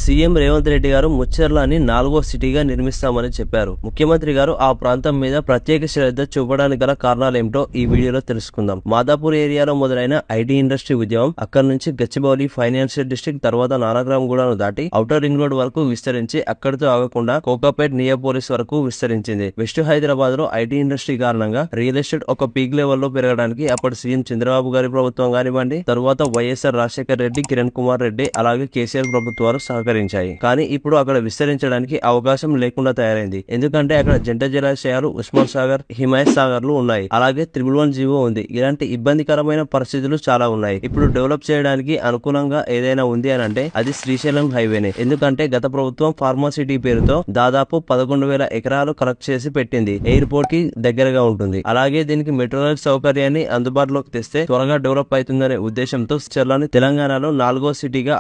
CM Revanth Reddy గారు ముచ్చెర్లని 4వ సిటీగా నిర్మిస్తామని చెప్పారు. ముఖ్యమంత్రి గారు ఆ ప్రాంతం మీద ప్రత్యేక శ్రద్ధ చూపడానికి గల కారణాలేమిటో ఈ వీడియోలో తెలుసుకుందాం. మాదాపూర్ ఏరియాలో మొదలైన ఐటీ ఇండస్ట్రీ ఉద్యమం అక్కడి నుంచి గచ్చిబౌలి ఫైనాన్షియల్ డిస్ట్రిక్ట్ తర్వాత నానక్రామ్గూడను దాటి ఔటర్ రింగ్ రోడ్ వరకు విస్తరించి అక్కడితో ఆగకుండా కోకాపేట్ నియోపోలిస్ వరకు విస్తరించింది. వెస్ట్ హైదరాబాద్ లో ఐటీ ఇండస్ట్రీ కారణంగా రియల్ ఎస్టేట్ ఒక పీక్ లెవెల్లో పెరగడానికి అప్పటి సీఎం చంద్రబాబు గారి ప్రభుత్వం కానివ్వండి, తరువాత వైఎస్ఆర్ రాజశేఖర్ రెడ్డి, కిరణ్ కుమార్ రెడ్డి అలాగే కేసీఆర్ ప్రభుత్వాలు సహకరించాయి. కానీ ఇప్పుడు అక్కడ విస్తరించడానికి అవకాశం లేకుండా తయారైంది. ఎందుకంటే అక్కడ జంట జలాశయాలు, ఉస్మాన్ సాగర్, హిమాయత్ సాగర్లు ఉన్నాయి. అలాగే 111 జీవో ఉంది. ఇలాంటి ఇబ్బందికరమైన పరిస్థితులు చాలా ఉన్నాయి. ఇప్పుడు డెవలప్ చేయడానికి అనుకూలంగా ఏదైనా ఉంది అని అంటే అది శ్రీశైలం హైవేనే. ఎందుకంటే గత ప్రభుత్వం ఫార్మాసిటీ పేరుతో దాదాపు 11,000 ఎకరాలు కలెక్ట్ చేసి పెట్టింది. ఎయిర్పోర్ట్ కి దగ్గరగా ఉంటుంది. అలాగే దీనికి మెట్రో రైల్ సౌకర్యాన్ని అందుబాటులోకి తెస్తే త్వరగా డెవలప్ అవుతుందనే ఉద్దేశంతో చెర్లని తెలంగాణలో 4వ సిటీగా